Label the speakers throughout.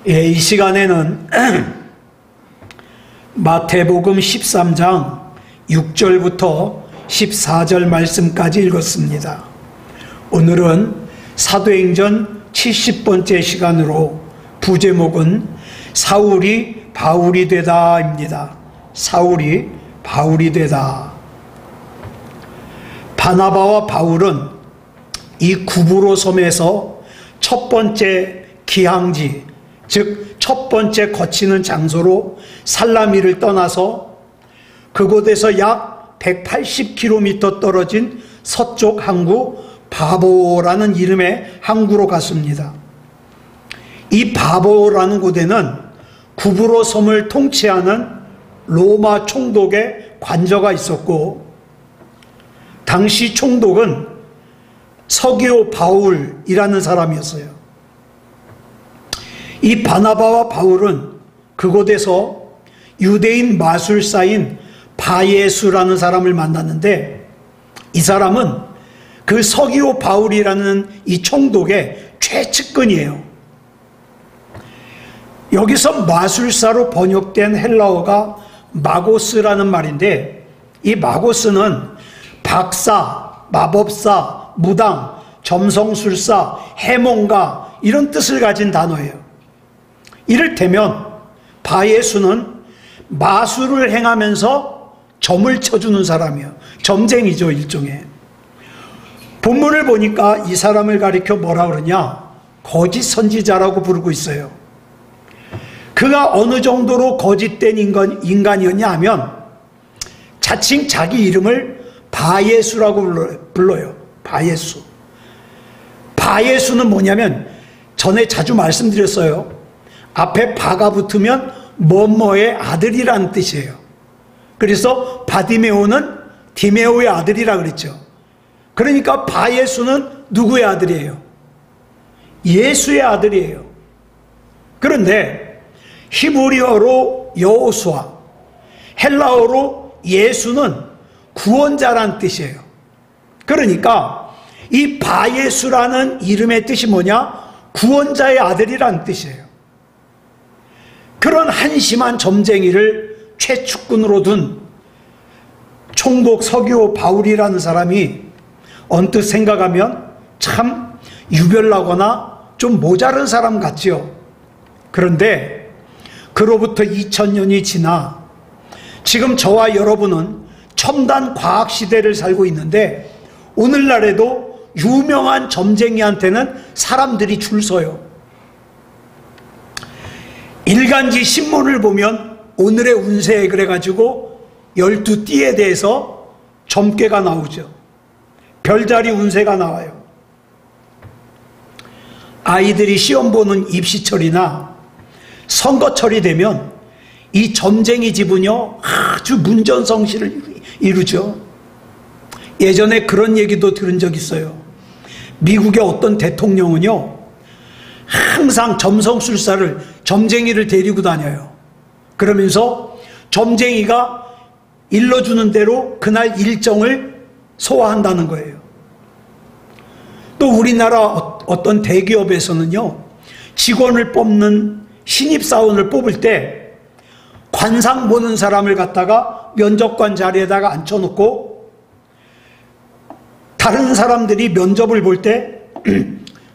Speaker 1: 이 시간에는 마태복음 13장 6절부터 14절 말씀까지 읽었습니다. 오늘은 사도행전 70번째 시간으로 부제목은 사울이 바울이 되다입니다. 사울이 바울이 되다. 바나바와 바울은 이 구브로 섬에서 첫 번째 기항지, 즉 첫 번째 거치는 장소로 살라미를 떠나서 그곳에서 약 180km 떨어진 서쪽 항구 바보라는 이름의 항구로 갔습니다. 이 바보라는 곳에는 구브로 섬을 통치하는 로마 총독의 관저가 있었고, 당시 총독은 서기오 바울이라는 사람이었어요. 이 바나바와 바울은 그곳에서 유대인 마술사인 바예수라는 사람을 만났는데, 이 사람은 그 서기오 바울이라는 이 총독의 최측근이에요. 여기서 마술사로 번역된 헬라어가 마고스라는 말인데, 이 마고스는 박사, 마법사, 무당, 점성술사, 해몽가 이런 뜻을 가진 단어예요. 이를테면 바예수는 마술을 행하면서 점을 쳐주는 사람이에요. 점쟁이죠, 일종의. 본문을 보니까 이 사람을 가리켜 뭐라 그러냐? 거짓 선지자라고 부르고 있어요. 그가 어느 정도로 거짓된 인간이었냐 하면 자칭 자기 이름을 바예수라고 불러요. 바예수. 바예수는 뭐냐면 전에 자주 말씀드렸어요. 앞에 바가 붙으면 뭐뭐의 아들이라는 뜻이에요. 그래서 바디메오는 디메오의 아들이라 그랬죠. 그러니까 바예수는 누구의 아들이에요? 예수의 아들이에요. 그런데 히브리어로 여호수아, 헬라어로 예수는 구원자란 뜻이에요. 그러니까 이 바예수라는 이름의 뜻이 뭐냐? 구원자의 아들이란 뜻이에요. 그런 한심한 점쟁이를 최측근으로 둔 총독 서기오 바울이라는 사람이 언뜻 생각하면 참 유별나거나 좀 모자른 사람 같지요. 그런데 그로부터 2000년이 지나 지금 저와 여러분은 첨단 과학 시대를 살고 있는데, 오늘날에도 유명한 점쟁이한테는 사람들이 줄 서요. 일간지 신문을 보면 오늘의 운세 그래가지고 12띠에 대해서 점괘가 나오죠. 별자리 운세가 나와요. 아이들이 시험 보는 입시철이나 선거철이 되면 이 점쟁이 집은요 아주 문전성시를 이루죠. 예전에 그런 얘기도 들은 적 있어요. 미국의 어떤 대통령은요 항상 점쟁이를 데리고 다녀요. 그러면서 점쟁이가 일러주는 대로 그날 일정을 소화한다는 거예요. 또 우리나라 어떤 대기업에서는요 직원을 뽑는 신입사원을 뽑을 때 관상 보는 사람을 갖다가 면접관 자리에다가 앉혀놓고 다른 사람들이 면접을 볼 때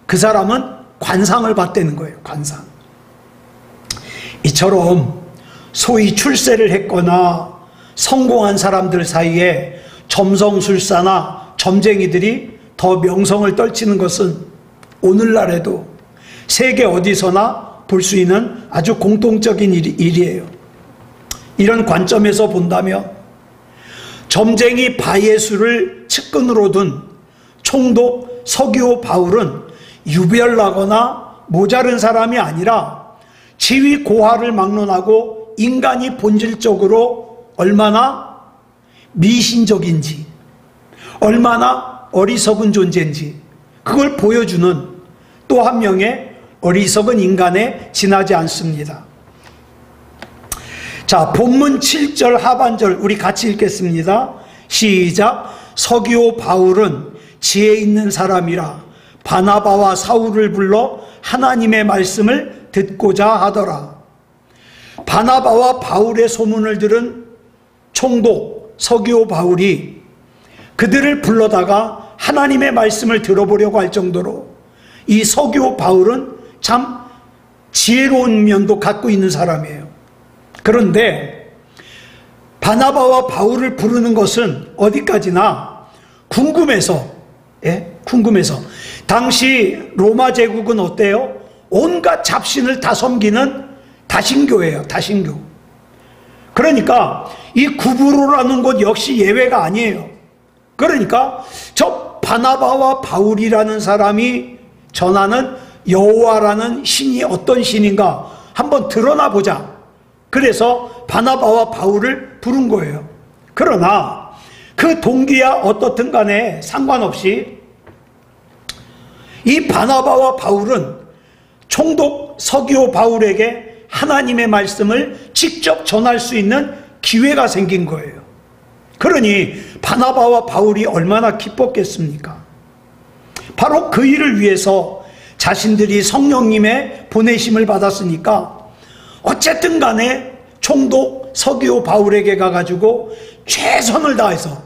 Speaker 1: 그 사람은 관상을 봤다는 거예요. 관상. 이처럼 소위 출세를 했거나 성공한 사람들 사이에 점성술사나 점쟁이들이 더 명성을 떨치는 것은 오늘날에도 세계 어디서나 볼 수 있는 아주 공통적인 일이에요. 이런 관점에서 본다면 점쟁이 바예수를 측근으로 둔 총독 서기오 바울은 유별나거나 모자른 사람이 아니라 지위 고하를 막론하고 인간이 본질적으로 얼마나 미신적인지, 얼마나 어리석은 존재인지 그걸 보여주는 또 한 명의 어리석은 인간에 지나지 않습니다. 자, 본문 7절 하반절 우리 같이 읽겠습니다. 시작. 서기오 바울은 지혜 있는 사람이라 바나바와 사울을 불러 하나님의 말씀을 듣고자 하더라. 바나바와 바울의 소문을 들은 총독 서기오 바울이 그들을 불러다가 하나님의 말씀을 들어보려고 할 정도로 이 서기오 바울은 참 지혜로운 면도 갖고 있는 사람이에요. 그런데 바나바와 바울을 부르는 것은 어디까지나 궁금해서, 궁금해서. 당시 로마 제국은 어때요? 온갖 잡신을 다 섬기는 다신교예요. 다신교. 그러니까 이 구브로라는 곳 역시 예외가 아니에요. 그러니까 저 바나바와 바울이라는 사람이 전하는 여호와라는 신이 어떤 신인가 한번 드러나 보자. 그래서 바나바와 바울을 부른 거예요. 그러나 그 동기야 어떻든 간에 상관없이 이 바나바와 바울은 총독 서기오 바울에게 하나님의 말씀을 직접 전할 수 있는 기회가 생긴 거예요. 그러니 바나바와 바울이 얼마나 기뻤겠습니까? 바로 그 일을 위해서 자신들이 성령님의 보내심을 받았으니까 어쨌든 간에 총독 서기오 바울에게 가가지고 최선을 다해서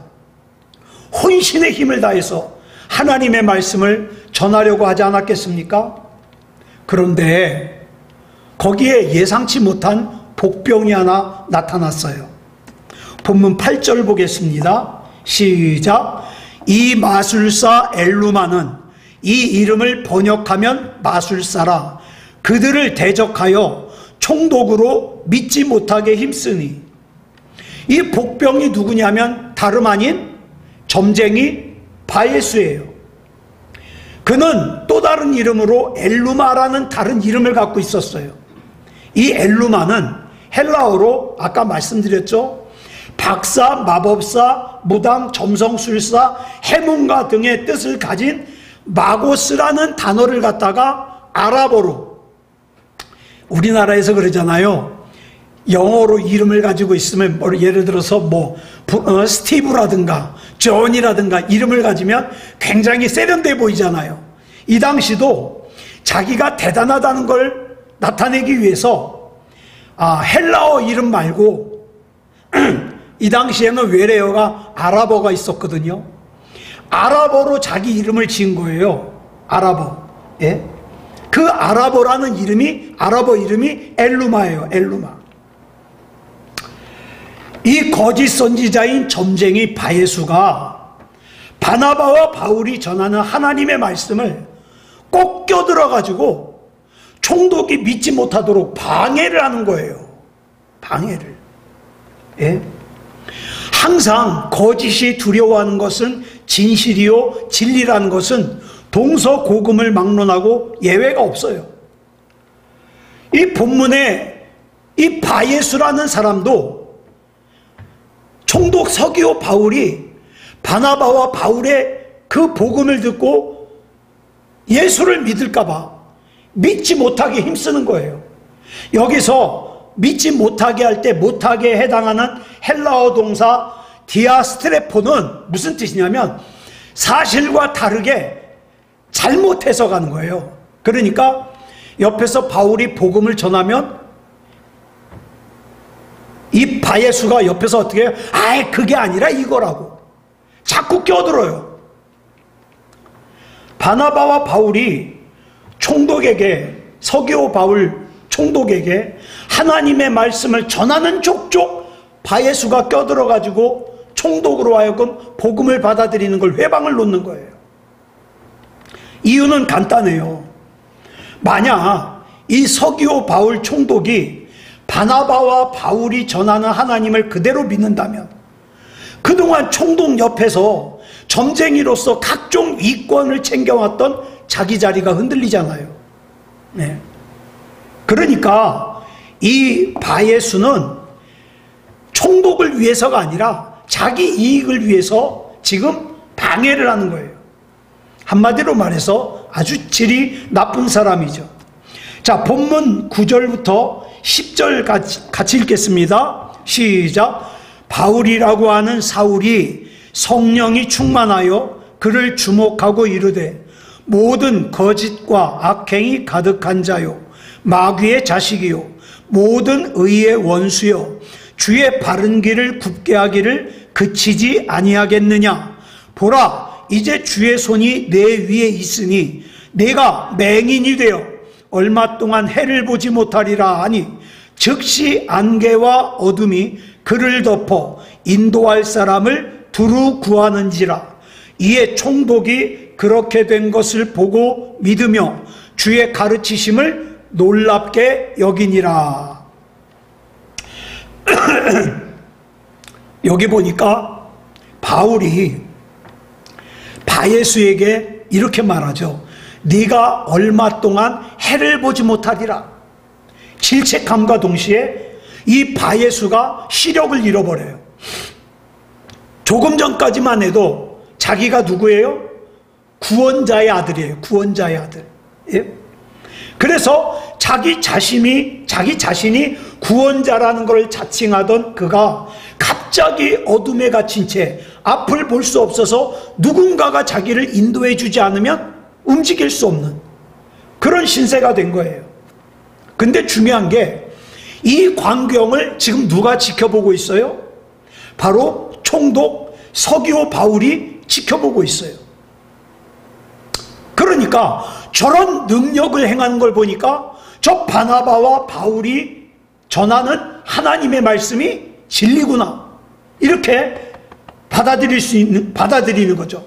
Speaker 1: 혼신의 힘을 다해서 하나님의 말씀을 전하려고 하지 않았겠습니까? 그런데 거기에 예상치 못한 복병이 하나 나타났어요. 본문 8절 보겠습니다. 시작. 이 마술사 엘루마는 이 이름을 번역하면 마술사라. 그들을 대적하여 총독으로 믿지 못하게 힘쓰니. 이 복병이 누구냐면 다름 아닌 점쟁이 바예수예요. 그는 또 다른 이름으로 엘루마라는 다른 이름을 갖고 있었어요. 이 엘루마는 헬라어로 아까 말씀드렸죠. 박사, 마법사, 무당, 점성술사, 해몽가 등의 뜻을 가진 마고스라는 단어를 갖다가 아랍어로, 우리나라에서 그러잖아요. 영어로 이름을 가지고 있으면 예를 들어서 스티브라든가 존이라든가 이름을 가지면 굉장히 세련돼 보이잖아요. 이 당시도 자기가 대단하다는 걸 나타내기 위해서 헬라어 이름 말고 이 당시에는 외래어가 아랍어가 있었거든요. 아랍어로 자기 이름을 지은 거예요. 아랍어. 예? 그 아랍어라는 이름이, 아랍어 이름이 엘루마예요. 엘루마. 이 거짓 선지자인 점쟁이 바예수가 바나바와 바울이 전하는 하나님의 말씀을 꼭 껴들어가지고 총독이 믿지 못하도록 방해를 하는 거예요. 방해를. 예? 항상 거짓이 두려워하는 것은 진실이요 진리라는 것은 동서고금을 막론하고 예외가 없어요. 이 본문에 이 바예수라는 사람도 총독 서기오 바울이 바나바와 바울의 그 복음을 듣고 예수를 믿을까봐 믿지 못하게 힘쓰는 거예요. 여기서 믿지 못하게 할 때 못하게 해당하는 헬라어 동사 디아스트레포는 무슨 뜻이냐면 사실과 다르게 잘못 해석하는 거예요. 그러니까 옆에서 바울이 복음을 전하면 이 바예수가 옆에서 어떻게 해요? 아이 그게 아니라 이거라고 자꾸 껴들어요. 바나바와 바울이 총독에게, 서기오 바울 총독에게 하나님의 말씀을 전하는 족족 바예수가 껴들어가지고 총독으로 하여금 복음을 받아들이는 걸 회방을 놓는 거예요. 이유는 간단해요. 만약 이 서기오 바울 총독이 바나바와 바울이 전하는 하나님을 그대로 믿는다면 그동안 총독 옆에서 점쟁이로서 각종 이권을 챙겨왔던 자기 자리가 흔들리잖아요. 네. 그러니까 이 바예수는 총독을 위해서가 아니라 자기 이익을 위해서 지금 방해를 하는 거예요. 한마디로 말해서 아주 질이 나쁜 사람이죠. 자, 본문 9절부터 10절 같이 읽겠습니다. 시작. 바울이라고 하는 사울이 성령이 충만하여 그를 주목하고 이르되 모든 거짓과 악행이 가득한 자요 마귀의 자식이요 모든 의의 원수여 주의 바른 길을 굽게 하기를 그치지 아니하겠느냐. 보라 이제 주의 손이 내 위에 있으니 내가 맹인이 되어 얼마 동안 해를 보지 못하리라 하니 즉시 안개와 어둠이 그를 덮어 인도할 사람을 두루 구하는지라. 이에 총독이 그렇게 된 것을 보고 믿으며 주의 가르치심을 놀랍게 여기니라. 여기 보니까 바울이 바예수에게 이렇게 말하죠. 네가 얼마 동안 해를 보지 못하리라. 질책함과 동시에 이 바예수가 시력을 잃어버려요. 조금 전까지만 해도 자기가 누구예요? 구원자의 아들이에요. 구원자의 아들. 예? 그래서 자기 자신이 구원자라는 걸 자칭하던 그가 갑자기 어둠에 갇힌 채 앞을 볼 수 없어서 누군가가 자기를 인도해 주지 않으면 움직일 수 없는 그런 신세가 된 거예요. 근데 중요한 게 이 광경을 지금 누가 지켜보고 있어요? 바로 총독 서기오 바울이 지켜보고 있어요. 그러니까 저런 능력을 행하는 걸 보니까 저 바나바와 바울이 전하는 하나님의 말씀이 진리구나, 이렇게 받아들이는 거죠.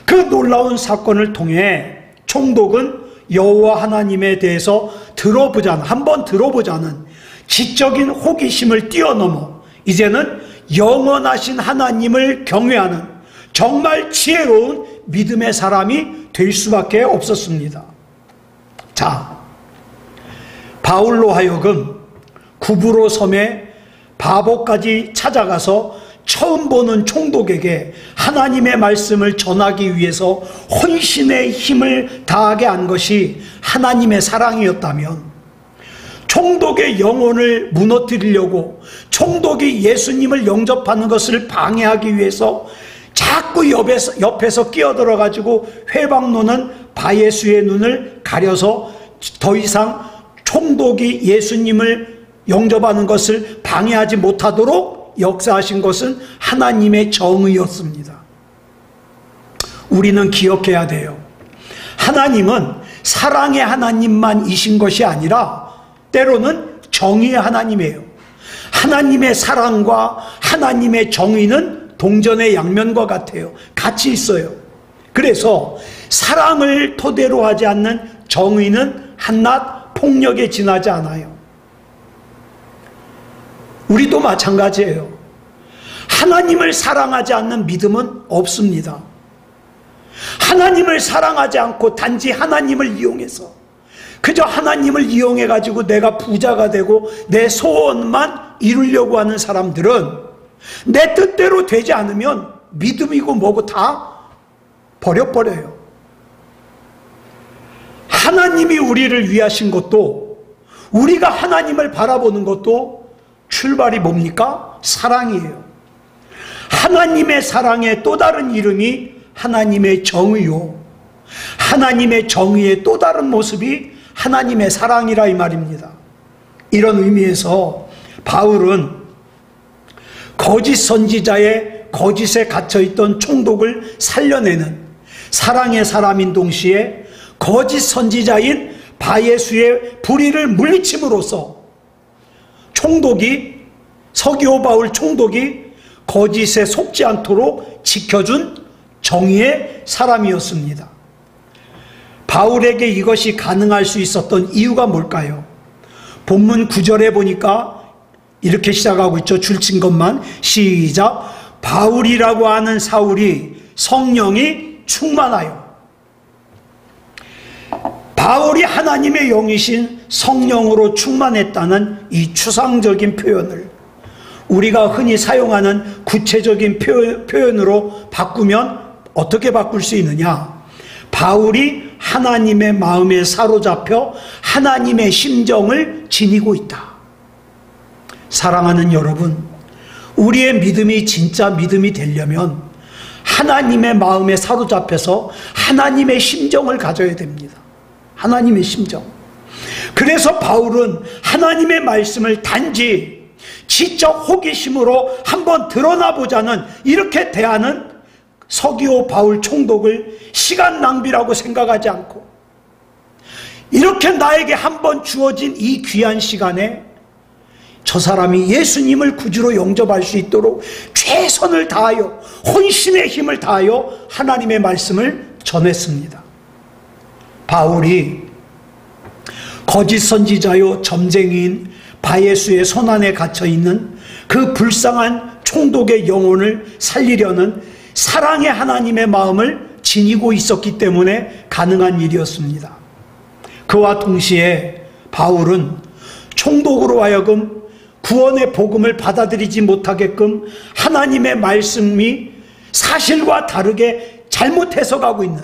Speaker 1: 그 놀라운 사건을 통해 총독은 여호와 하나님에 대해서 한번 들어보자는 지적인 호기심을 뛰어넘어 이제는 영원하신 하나님을 경외하는 정말 지혜로운 믿음의 사람이 될 수밖에 없었습니다. 자, 바울로 하여금 구브로 섬에 바보까지 찾아가서 처음 보는 총독에게 하나님의 말씀을 전하기 위해서 혼신의 힘을 다하게 한 것이 하나님의 사랑이었다면, 총독의 영혼을 무너뜨리려고 총독이 예수님을 영접하는 것을 방해하기 위해서 자꾸 옆에서 끼어들어가지고 회방노는 바예수의 눈을 가려서 더 이상 총독이 예수님을 영접하는 것을 방해하지 못하도록 역사하신 것은 하나님의 정의였습니다. 우리는 기억해야 돼요. 하나님은 사랑의 하나님만이신 것이 아니라 때로는 정의의 하나님이에요. 하나님의 사랑과 하나님의 정의는 동전의 양면과 같아요. 같이 있어요. 그래서 사랑을 토대로 하지 않는 정의는 한낱 폭력에 지나지 않아요. 우리도 마찬가지예요. 하나님을 사랑하지 않는 믿음은 없습니다. 하나님을 사랑하지 않고 단지 하나님을 이용해서, 그저 하나님을 이용해 가지고 내가 부자가 되고 내 소원만 이루려고 하는 사람들은 내 뜻대로 되지 않으면 믿음이고 뭐고 다 버려버려요. 하나님이 우리를 위하신 것도, 우리가 하나님을 바라보는 것도 출발이 뭡니까? 사랑이에요. 하나님의 사랑의 또 다른 이름이 하나님의 정의요, 하나님의 정의의 또 다른 모습이 하나님의 사랑이라 이 말입니다. 이런 의미에서 바울은 거짓 선지자의 거짓에 갇혀있던 총독을 살려내는 사랑의 사람인 동시에 거짓 선지자인 바예수의 불의를 물리침으로써 서기오 바울 총독이 거짓에 속지 않도록 지켜준 정의의 사람이었습니다. 바울에게 이것이 가능할 수 있었던 이유가 뭘까요? 본문 9절에 보니까 이렇게 시작하고 있죠. 줄친 것만 시작. 바울이라고 하는 사울이 성령이 충만하여. 바울이 하나님의 영이신 성령으로 충만했다는 이 추상적인 표현을 우리가 흔히 사용하는 구체적인 표현으로 바꾸면 어떻게 바꿀 수 있느냐? 바울이 하나님의 마음에 사로잡혀 하나님의 심정을 지니고 있다. 사랑하는 여러분, 우리의 믿음이 진짜 믿음이 되려면 하나님의 마음에 사로잡혀서 하나님의 심정을 가져야 됩니다. 하나님의 심정. 그래서 바울은 하나님의 말씀을 단지 지적 호기심으로 한번 드러나 보자는 이렇게 대하는 서기오 바울 총독을 시간 낭비라고 생각하지 않고, 이렇게 나에게 한번 주어진 이 귀한 시간에 저 사람이 예수님을 구주로 영접할 수 있도록 최선을 다하여 혼신의 힘을 다하여 하나님의 말씀을 전했습니다. 바울이 거짓 선지자요 점쟁이인 바예수의 손안에 갇혀있는 그 불쌍한 총독의 영혼을 살리려는 사랑의 하나님의 마음을 지니고 있었기 때문에 가능한 일이었습니다. 그와 동시에 바울은 총독으로 하여금 구원의 복음을 받아들이지 못하게끔 하나님의 말씀이 사실과 다르게 잘못 해석하고 있는,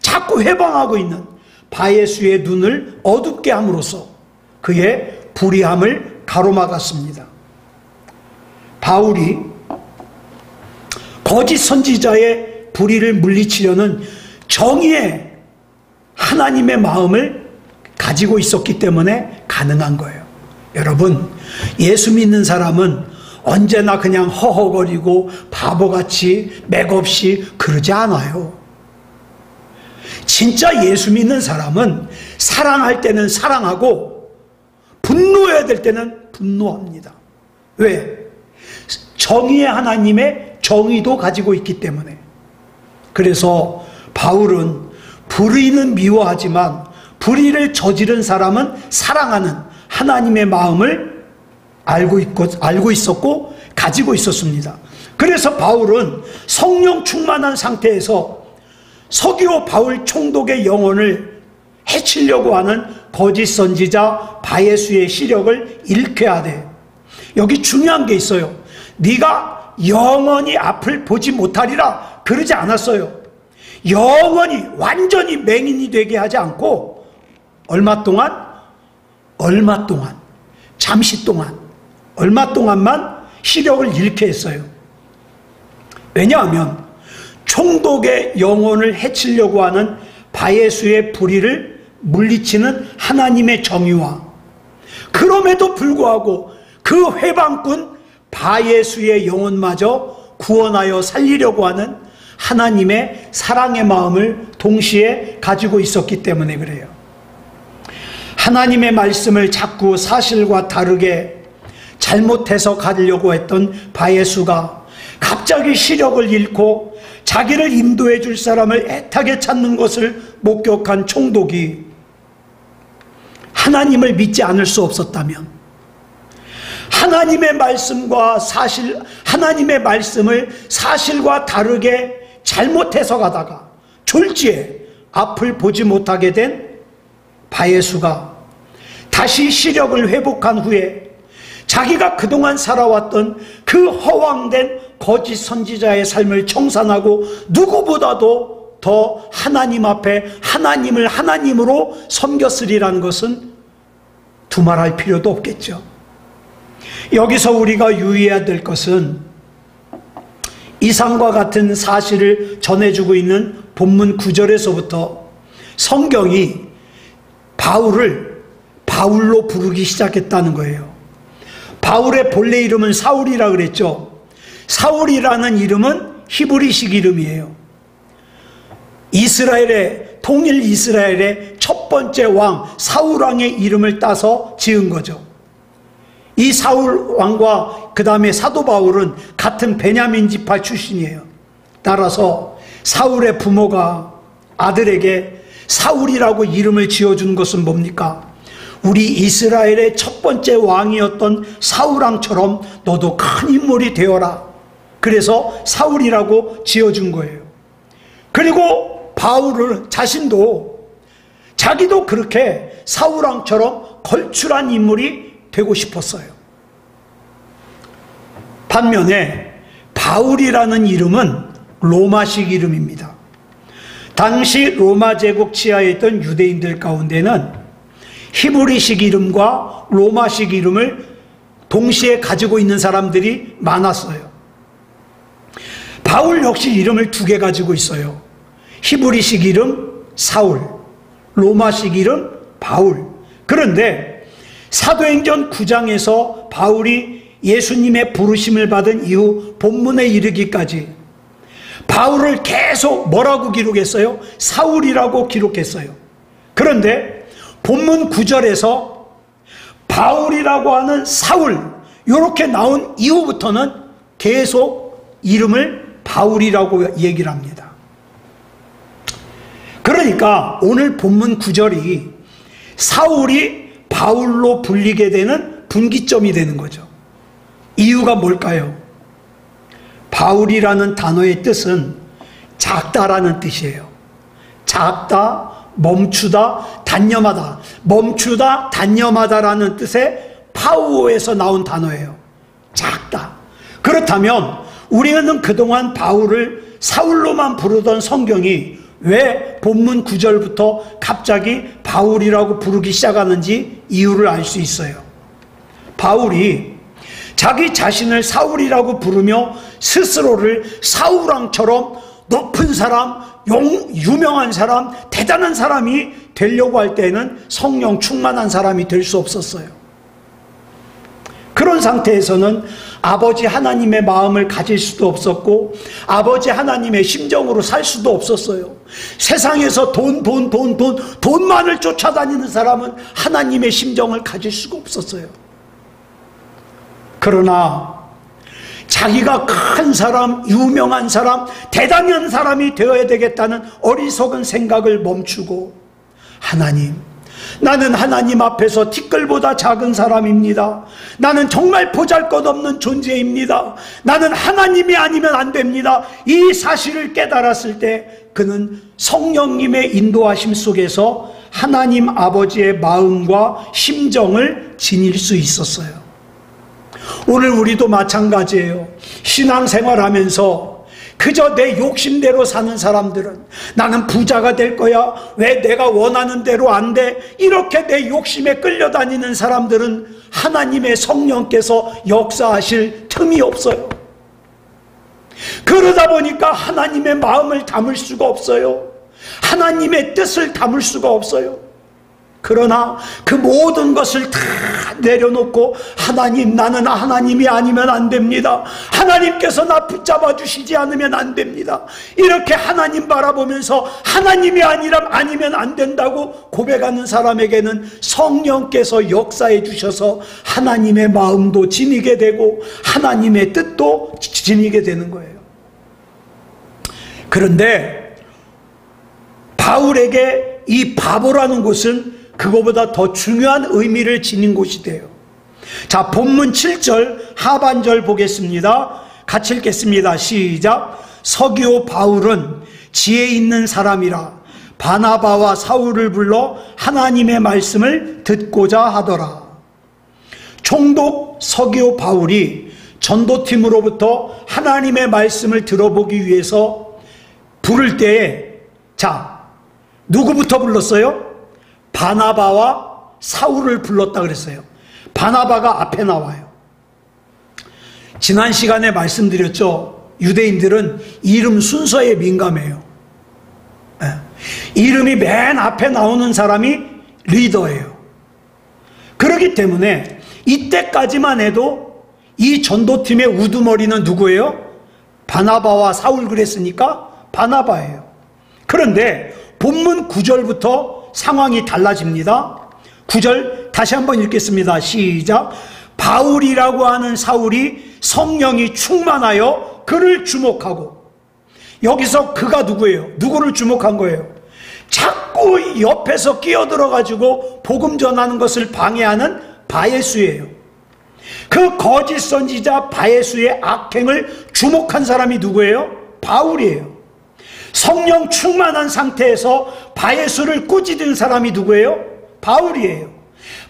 Speaker 1: 자꾸 회방하고 있는 바예수의 눈을 어둡게 함으로써 그의 불의함을 가로막았습니다. 바울이 거짓 선지자의 불의를 물리치려는 정의의 하나님의 마음을 가지고 있었기 때문에 가능한 거예요. 여러분, 예수 믿는 사람은 언제나 그냥 허허거리고 바보같이 맥없이 그러지 않아요. 진짜 예수 믿는 사람은 사랑할 때는 사랑하고 분노해야 될 때는 분노합니다. 왜? 정의의 하나님의 정의도 가지고 있기 때문에. 그래서 바울은 불의는 미워하지만 불의를 저지른 사람은 사랑하는 하나님의 마음을 알고 있었고 가지고 있었습니다. 그래서 바울은 성령 충만한 상태에서 서기오 바울 총독의 영혼을 해치려고 하는 거짓 선지자 바예수의 시력을 잃게 하되, 여기 중요한 게 있어요. 네가 영원히 앞을 보지 못하리라 그러지 않았어요. 영원히 완전히 맹인이 되게 하지 않고 얼마 동안 잠시 동안 얼마 동안만 시력을 잃게 했어요. 왜냐하면 총독의 영혼을 해치려고 하는 바예수의 불의를 물리치는 하나님의 정의와, 그럼에도 불구하고 그 회방꾼 바예수의 영혼마저 구원하여 살리려고 하는 하나님의 사랑의 마음을 동시에 가지고 있었기 때문에 그래요. 하나님의 말씀을 자꾸 사실과 다르게 잘못해서 가려고 했던 바예수가 갑자기 시력을 잃고 자기를 인도해 줄 사람을 애타게 찾는 것을 목격한 총독이 하나님을 믿지 않을 수 없었다면, 하나님의 말씀을 사실과 다르게 잘못 해석하다가 졸지에 앞을 보지 못하게 된 바예수가 다시 시력을 회복한 후에 자기가 그동안 살아왔던 그 허황된 거짓 선지자의 삶을 청산하고 누구보다도 더 하나님 앞에 하나님을 하나님으로 섬겼으리라는 것은 두말할 필요도 없겠죠. 여기서 우리가 유의해야 될 것은 이상과 같은 사실을 전해주고 있는 본문 9절에서부터 성경이 바울을 바울로 부르기 시작했다는 거예요. 바울의 본래 이름은 사울이라 그랬죠. 사울이라는 이름은 히브리식 이름이에요. 통일 이스라엘의 첫 번째 왕 사울 왕의 이름을 따서 지은 거죠. 이 사울 왕과 그 다음에 사도 바울은 같은 베냐민 지파 출신이에요. 따라서 사울의 부모가 아들에게 사울이라고 이름을 지어준 것은 뭡니까? 우리 이스라엘의 첫 번째 왕이었던 사울 왕처럼 너도 큰 인물이 되어라. 그래서 사울이라고 지어준 거예요. 그리고 바울은 자기도 그렇게 사울 왕처럼 걸출한 인물이 되고 싶었어요. 반면에 바울이라는 이름은 로마식 이름입니다. 당시 로마 제국 치하에 있던 유대인들 가운데는 히브리식 이름과 로마식 이름을 동시에 가지고 있는 사람들이 많았어요. 바울 역시 이름을 2개 가지고 있어요. 히브리식 이름 사울, 로마식 이름 바울. 그런데 사도행전 9장에서 바울이 예수님의 부르심을 받은 이후 본문에 이르기까지 바울을 계속 뭐라고 기록했어요? 사울이라고 기록했어요. 그런데 본문 9절에서 바울이라고 하는 사울 이렇게 나온 이후부터는 계속 이름을 바울이라고 얘기를 합니다. 그러니까 오늘 본문 9절이 사울이 바울로 불리게 되는 분기점이 되는 거죠. 이유가 뭘까요? 바울이라는 단어의 뜻은 작다라는 뜻이에요. 작다, 멈추다, 단념하다. 멈추다, 단념하다라는 뜻의 파우어에서 나온 단어예요. 작다. 그렇다면 우리는 그동안 바울을 사울로만 부르던 성경이 왜 본문 9절부터 갑자기 바울이라고 부르기 시작하는지 이유를 알 수 있어요. 바울이 자기 자신을 사울이라고 부르며 스스로를 사울왕처럼 높은 사람, 유명한 사람, 대단한 사람이 되려고 할 때는 성령 충만한 사람이 될 수 없었어요. 그런 상태에서는 아버지 하나님의 마음을 가질 수도 없었고 아버지 하나님의 심정으로 살 수도 없었어요. 세상에서 돈만을 쫓아다니는 사람은 하나님의 심정을 가질 수가 없었어요. 그러나 자기가 큰 사람, 유명한 사람, 대단한 사람이 되어야 되겠다는 어리석은 생각을 멈추고 하나님, 나는 하나님 앞에서 티끌보다 작은 사람입니다. 나는 정말 보잘것없는 존재입니다. 나는 하나님이 아니면 안 됩니다. 이 사실을 깨달았을 때 그는 성령님의 인도하심 속에서 하나님 아버지의 마음과 심정을 지닐 수 있었어요. 오늘 우리도 마찬가지예요. 신앙생활하면서 그저 내 욕심대로 사는 사람들은 나는 부자가 될 거야, 왜 내가 원하는 대로 안 돼, 이렇게 내 욕심에 끌려다니는 사람들은 하나님의 성령께서 역사하실 틈이 없어요. 그러다 보니까 하나님의 마음을 담을 수가 없어요. 하나님의 뜻을 담을 수가 없어요. 그러나 그 모든 것을 다 내려놓고 하나님, 나는 하나님이 아니면 안 됩니다. 하나님께서 나 붙잡아 주시지 않으면 안 됩니다. 이렇게 하나님 바라보면서 하나님이 아니면 안 된다고 고백하는 사람에게는 성령께서 역사해 주셔서 하나님의 마음도 지니게 되고 하나님의 뜻도 지니게 되는 거예요. 그런데 바울에게 이 바보라는 곳은 그거보다 더 중요한 의미를 지닌 곳이 돼요. 자, 본문 7절 하반절 보겠습니다. 같이 읽겠습니다. 시작. 서기오 바울은 지혜 있는 사람이라 바나바와 사울을 불러 하나님의 말씀을 듣고자 하더라. 총독 서기오 바울이 전도팀으로부터 하나님의 말씀을 들어보기 위해서 부를 때에, 자, 누구부터 불렀어요? 바나바와 사울을 불렀다 그랬어요. 바나바가 앞에 나와요. 지난 시간에 말씀드렸죠. 유대인들은 이름 순서에 민감해요. 이름이 맨 앞에 나오는 사람이 리더예요. 그렇기 때문에 이때까지만 해도 이 전도팀의 우두머리는 누구예요? 바나바와 사울 그랬으니까 바나바예요. 그런데 본문 9절부터 상황이 달라집니다. 9절 다시 한번 읽겠습니다. 시작. 바울이라고 하는 사울이 성령이 충만하여 그를 주목하고, 여기서 그가 누구예요? 누구를 주목한 거예요? 자꾸 옆에서 끼어들어가지고 복음 전하는 것을 방해하는 바예수예요. 그 거짓 선지자 바예수의 악행을 주목한 사람이 누구예요? 바울이에요. 성령 충만한 상태에서 바예수를 꾸짖은 사람이 누구예요? 바울이에요.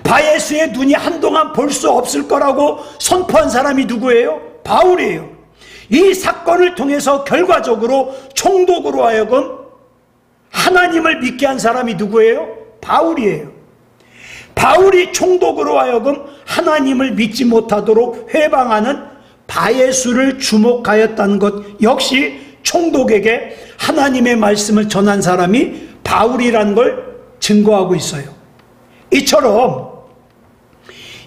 Speaker 1: 바예수의 눈이 한동안 볼 수 없을 거라고 선포한 사람이 누구예요? 바울이에요. 이 사건을 통해서 결과적으로 총독으로 하여금 하나님을 믿게 한 사람이 누구예요? 바울이에요. 바울이 총독으로 하여금 하나님을 믿지 못하도록 회방하는 바예수를 주목하였다는 것 역시 총독에게 하나님의 말씀을 전한 사람이 바울이라는 걸 증거하고 있어요. 이처럼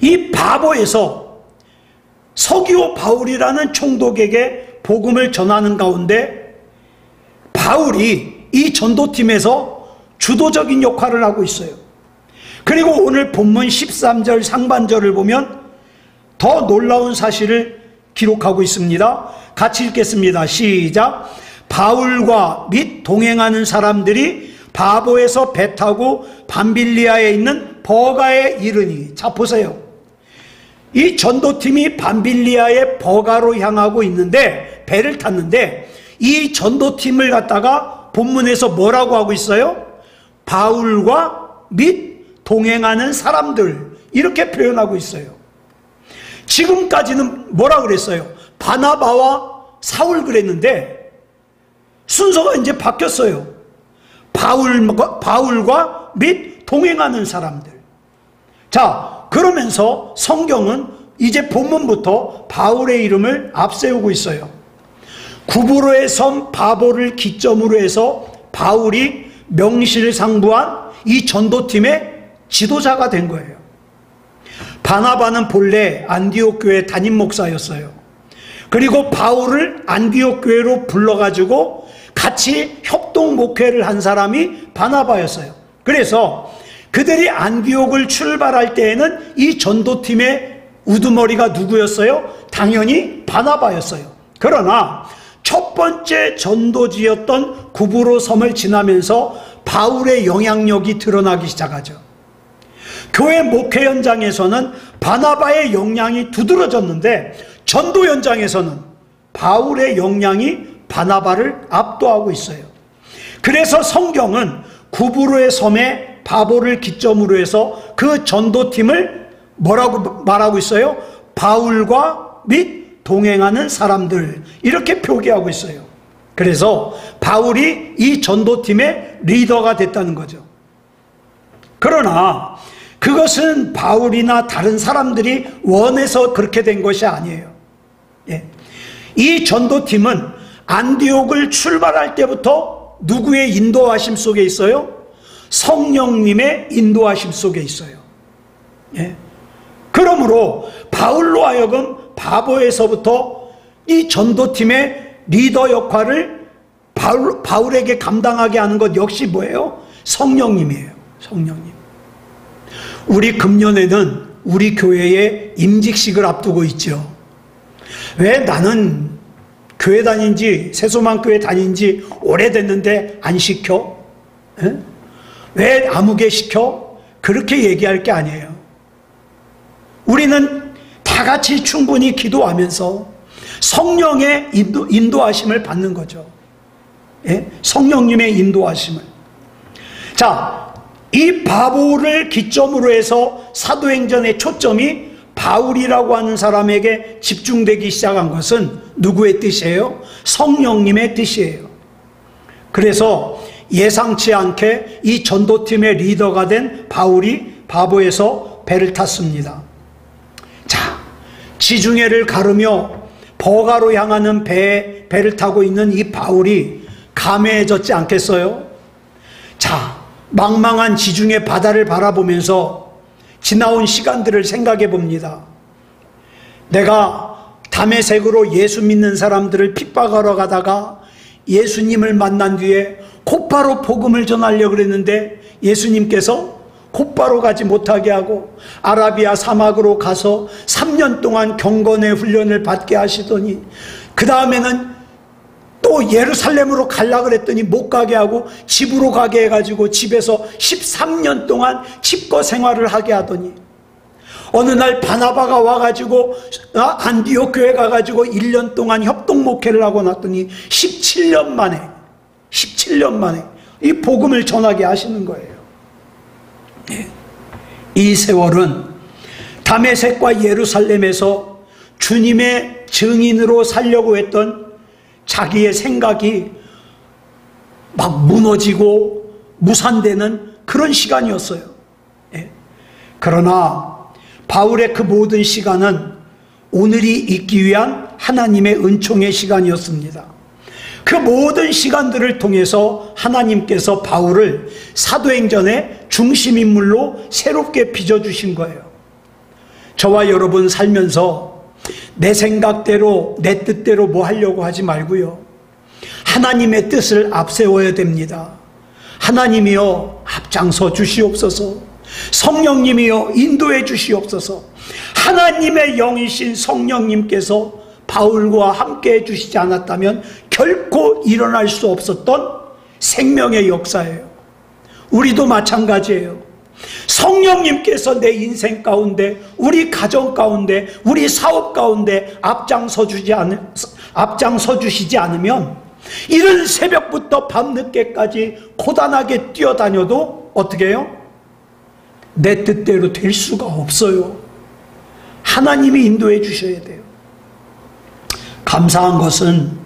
Speaker 1: 이 바보에서 서기오 바울이라는 총독에게 복음을 전하는 가운데 바울이 이 전도팀에서 주도적인 역할을 하고 있어요. 그리고 오늘 본문 13절 상반절을 보면 더 놀라운 사실을 기록하고 있습니다. 같이 읽겠습니다. 시작. 바울과 및 동행하는 사람들이 바보에서 배 타고 밤빌리아에 있는 버가에 이르니. 자, 보세요. 이 전도팀이 밤빌리아의 버가로 향하고 있는데, 배를 탔는데, 이 전도팀을 갖다가 본문에서 뭐라고 하고 있어요? 바울과 및 동행하는 사람들, 이렇게 표현하고 있어요. 지금까지는 뭐라 그랬어요? 바나바와 사울 그랬는데 순서가 이제 바뀌었어요. 바울과 및 동행하는 사람들. 자, 그러면서 성경은 이제 본문부터 바울의 이름을 앞세우고 있어요. 구브로의 섬 바보를 기점으로 해서 바울이 명실상부한 이 전도팀의 지도자가 된 거예요. 바나바는 본래 안디옥 교회 담임 목사였어요. 그리고 바울을 안디옥 교회로 불러가지고 같이 협동 목회를 한 사람이 바나바였어요. 그래서 그들이 안디옥을 출발할 때에는 이 전도팀의 우두머리가 누구였어요? 당연히 바나바였어요. 그러나 첫 번째 전도지였던 구브로 섬을 지나면서 바울의 영향력이 드러나기 시작하죠. 교회 목회 현장에서는 바나바의 역량이 두드러졌는데 전도 현장에서는 바울의 역량이 바나바를 압도하고 있어요. 그래서 성경은 구브로의 섬에 바보를 기점으로 해서 그 전도팀을 뭐라고 말하고 있어요? 바울과 및 동행하는 사람들, 이렇게 표기하고 있어요. 그래서 바울이 이 전도팀의 리더가 됐다는 거죠. 그러나 그것은 바울이나 다른 사람들이 원해서 그렇게 된 것이 아니에요. 예. 이 전도팀은 안디옥을 출발할 때부터 누구의 인도하심 속에 있어요? 성령님의 인도하심 속에 있어요. 예. 그러므로 바울로 하여금 바보에서부터 이 전도팀의 리더 역할을 바울에게 감당하게 하는 것 역시 뭐예요? 성령님이에요. 성령님. 우리 금년에는 우리 교회에 임직식을 앞두고 있죠. 왜 나는 교회 다닌 지, 새소망교회 다닌 지 오래됐는데 안 시켜? 에? 왜 아무개 시켜? 그렇게 얘기할 게 아니에요. 우리는 다 같이 충분히 기도하면서 성령의 인도하심을 받는 거죠. 예? 성령님의 인도하심을. 자, 이 바보를 기점으로 해서 사도행전의 초점이 바울이라고 하는 사람에게 집중되기 시작한 것은 누구의 뜻이에요? 성령님의 뜻이에요. 그래서 예상치 않게 이 전도팀의 리더가 된 바울이 바보에서 배를 탔습니다. 자, 지중해를 가르며 버가로 향하는 배를 타고 있는 이 바울이 감회해졌지 않겠어요? 자, 망망한 지중해 바다를 바라보면서 지나온 시간들을 생각해 봅니다. 내가 다메섹으로 예수 믿는 사람들을 핍박하러 가다가 예수님을 만난 뒤에 곧바로 복음을 전하려고 그랬는데 예수님께서 곧바로 가지 못하게 하고 아라비아 사막으로 가서 3년 동안 경건의 훈련을 받게 하시더니 그 다음에는 또 예루살렘으로 가려고 그랬더니 못 가게 하고 집으로 가게 해가지고 집에서 13년 동안 집거 생활을 하게 하더니 어느 날 바나바가 와가지고 안디옥 교회 가가지고 1년 동안 협동 목회를 하고 났더니 17년 만에 이 복음을 전하게 하시는 거예요. 이 세월은 다메섹과 예루살렘에서 주님의 증인으로 살려고 했던 자기의 생각이 막 무너지고 무산되는 그런 시간이었어요. 그러나 바울의 그 모든 시간은 오늘이 있기 위한 하나님의 은총의 시간이었습니다. 그 모든 시간들을 통해서 하나님께서 바울을 사도행전의 중심인물로 새롭게 빚어주신 거예요. 저와 여러분 살면서 내 생각대로 내 뜻대로 뭐 하려고 하지 말고요, 하나님의 뜻을 앞세워야 됩니다. 하나님이여 앞장서 주시옵소서. 성령님이여 인도해 주시옵소서. 하나님의 영이신 성령님께서 바울과 함께 해주시지 않았다면 결코 일어날 수 없었던 생명의 역사예요. 우리도 마찬가지예요. 성령님께서 내 인생 가운데, 우리 가정 가운데, 우리 사업 가운데 앞장서 주시지 않으면 이른 새벽부터 밤늦게까지 고단하게 뛰어다녀도 어떻게 해요? 내 뜻대로 될 수가 없어요. 하나님이 인도해 주셔야 돼요. 감사한 것은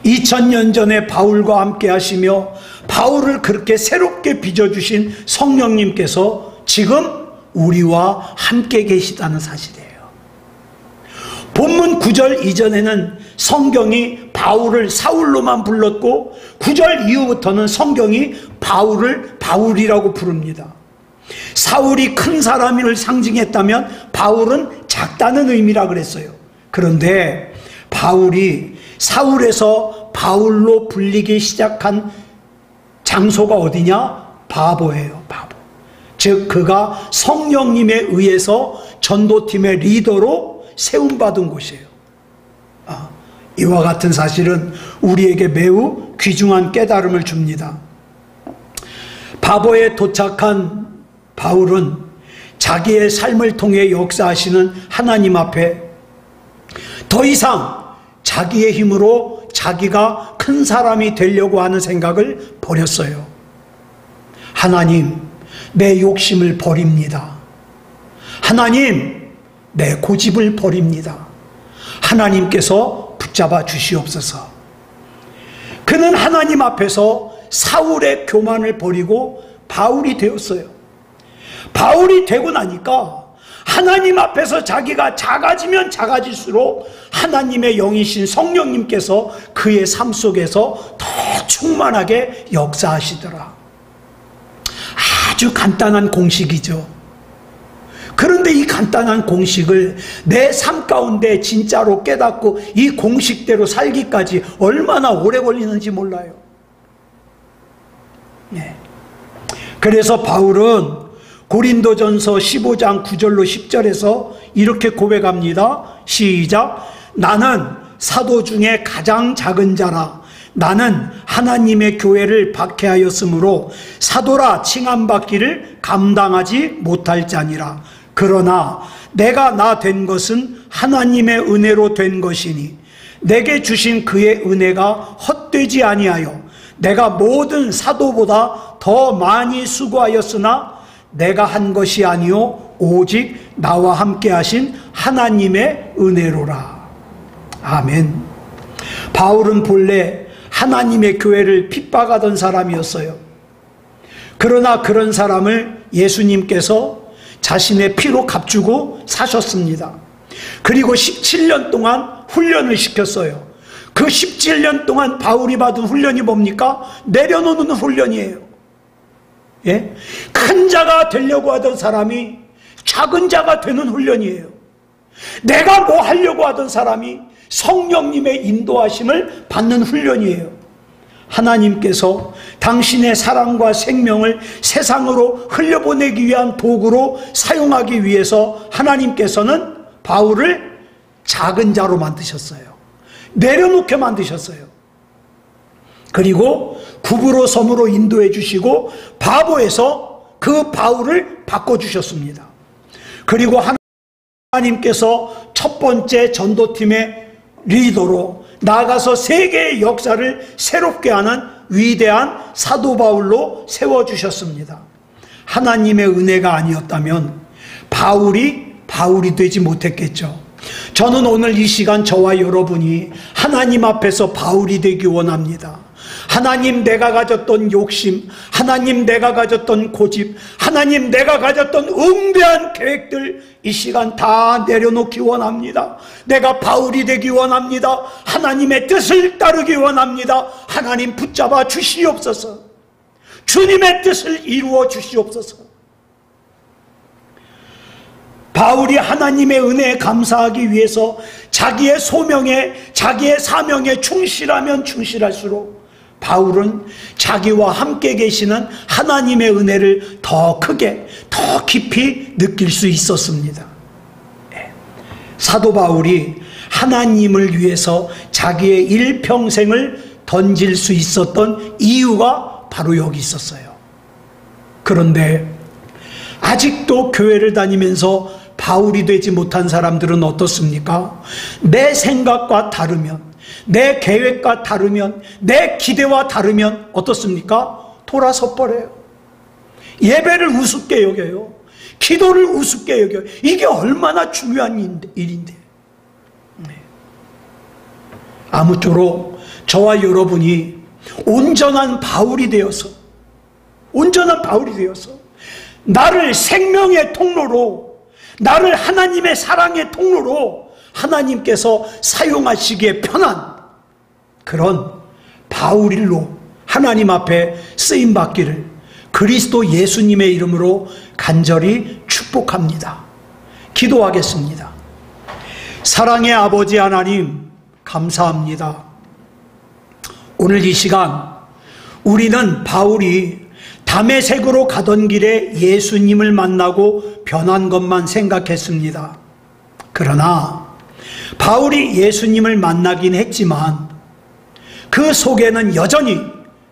Speaker 1: 2000년 전에 바울과 함께 하시며 바울을 그렇게 새롭게 빚어주신 성령님께서 지금 우리와 함께 계시다는 사실이에요. 본문 9절 이전에는 성경이 바울을 사울로만 불렀고 9절 이후부터는 성경이 바울을 바울이라고 부릅니다. 사울이 큰 사람을 상징했다면 바울은 작다는 의미라 그랬어요. 그런데 바울이 사울에서 바울로 불리기 시작한 장소가 어디냐? 바보예요. 바보. 즉 그가 성령님에 의해서 전도팀의 리더로 세움받은 곳이에요. 이와 같은 사실은 우리에게 매우 귀중한 깨달음을 줍니다. 바보에 도착한 바울은 자기의 삶을 통해 역사하시는 하나님 앞에 더 이상 자기의 힘으로 자기가 큰 사람이 되려고 하는 생각을 버렸어요. 하나님, 내 욕심을 버립니다. 하나님, 내 고집을 버립니다. 하나님께서 붙잡아 주시옵소서. 그는 하나님 앞에서 사울의 교만을 버리고 바울이 되었어요. 바울이 되고 나니까 하나님 앞에서 자기가 작아지면 작아질수록 하나님의 영이신 성령님께서 그의 삶 속에서 더 충만하게 역사하시더라. 아주 간단한 공식이죠. 그런데 이 간단한 공식을 내 삶 가운데 진짜로 깨닫고 이 공식대로 살기까지 얼마나 오래 걸리는지 몰라요. 네. 그래서 바울은 고린도전서 15장 9절로 10절에서 이렇게 고백합니다. 시작. 나는 사도 중에 가장 작은 자라. 나는 하나님의 교회를 박해하였으므로 사도라 칭함받기를 감당하지 못할 자니라. 그러나 내가 나 된 것은 하나님의 은혜로 된 것이니 내게 주신 그의 은혜가 헛되지 아니하여 내가 모든 사도보다 더 많이 수고하였으나 내가 한 것이 아니요 오직 나와 함께 하신 하나님의 은혜로라. 아멘. 바울은 본래 하나님의 교회를 핍박하던 사람이었어요. 그러나 그런 사람을 예수님께서 자신의 피로 값주고 사셨습니다. 그리고 17년 동안 훈련을 시켰어요. 그 17년 동안 바울이 받은 훈련이 뭡니까? 내려놓는 훈련이에요. 예? 큰 자가 되려고 하던 사람이 작은 자가 되는 훈련이에요. 내가 뭐 하려고 하던 사람이 성령님의 인도하심을 받는 훈련이에요. 하나님께서 당신의 사랑과 생명을 세상으로 흘려보내기 위한 도구로 사용하기 위해서 하나님께서는 바울을 작은 자로 만드셨어요. 내려놓게 만드셨어요. 그리고 구부로 섬으로 인도해 주시고 바보에서 그 바울을 바꿔주셨습니다. 그리고 하나님께서 첫 번째 전도팀의 리더로 나아가서 세계의 역사를 새롭게 하는 위대한 사도 바울로 세워주셨습니다. 하나님의 은혜가 아니었다면 바울이 되지 못했겠죠. 저는 오늘 이 시간 저와 여러분이 하나님 앞에서 바울이 되기 원합니다. 하나님, 내가 가졌던 욕심, 하나님, 내가 가졌던 고집, 하나님, 내가 가졌던 응대한 계획들 이 시간 다 내려놓기 원합니다. 내가 바울이 되기 원합니다. 하나님의 뜻을 따르기 원합니다. 하나님 붙잡아 주시옵소서. 주님의 뜻을 이루어 주시옵소서. 바울이 하나님의 은혜에 감사하기 위해서 자기의 소명에, 자기의 사명에 충실하면 충실할수록 바울은 자기와 함께 계시는 하나님의 은혜를 더 크게, 더 깊이 느낄 수 있었습니다. 사도 바울이 하나님을 위해서 자기의 일평생을 던질 수 있었던 이유가 바로 여기 있었어요. 그런데 아직도 교회를 다니면서 바울이 되지 못한 사람들은 어떻습니까? 내 생각과 다르면, 내 계획과 다르면, 내 기대와 다르면 어떻습니까? 돌아서 버려요. 예배를 우습게 여겨요. 기도를 우습게 여겨요. 이게 얼마나 중요한 일인데. 아무쪼록 저와 여러분이 온전한 바울이 되어서 나를 생명의 통로로, 나를 하나님의 사랑의 통로로 하나님께서 사용하시기에 편한 그런 바울일로 하나님 앞에 쓰임받기를 그리스도 예수님의 이름으로 간절히 축복합니다. 기도하겠습니다. 사랑의 아버지 하나님, 감사합니다. 오늘 이 시간 우리는 바울이 다메섹으로 가던 길에 예수님을 만나고 변한 것만 생각했습니다. 그러나 바울이 예수님을 만나긴 했지만 그 속에는 여전히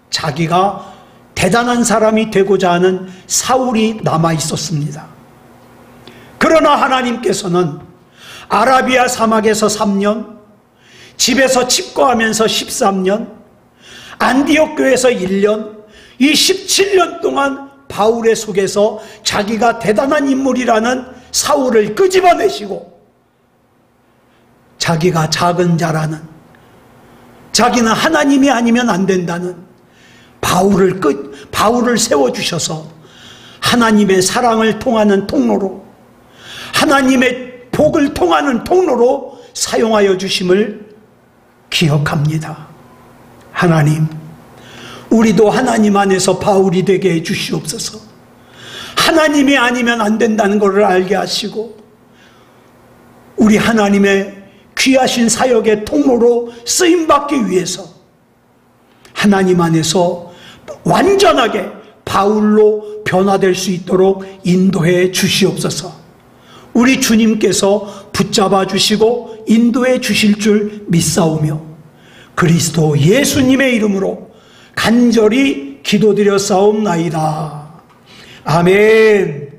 Speaker 1: 자기가 대단한 사람이 되고자 하는 사울이 남아 있었습니다. 그러나 하나님께서는 아라비아 사막에서 3년, 집에서 칩거하면서 13년, 안디옥 교회에서 1년, 이 17년 동안 바울의 속에서 자기가 대단한 인물이라는 사울을 끄집어내시고 자기가 작은 자라는, 자기는 하나님이 아니면 안 된다는 바울을 세워주셔서 하나님의 사랑을 통하는 통로로, 하나님의 복을 통하는 통로로 사용하여 주심을 기억합니다. 하나님, 우리도 하나님 안에서 바울이 되게 해 주시옵소서. 하나님이 아니면 안 된다는 것을 알게 하시고 우리 하나님의 귀하신 사역의 통로로 쓰임받기 위해서 하나님 안에서 완전하게 바울로 변화될 수 있도록 인도해 주시옵소서. 우리 주님께서 붙잡아 주시고 인도해 주실 줄 믿사오며 그리스도 예수님의 이름으로 간절히 기도드려 싸움나이다. 아멘.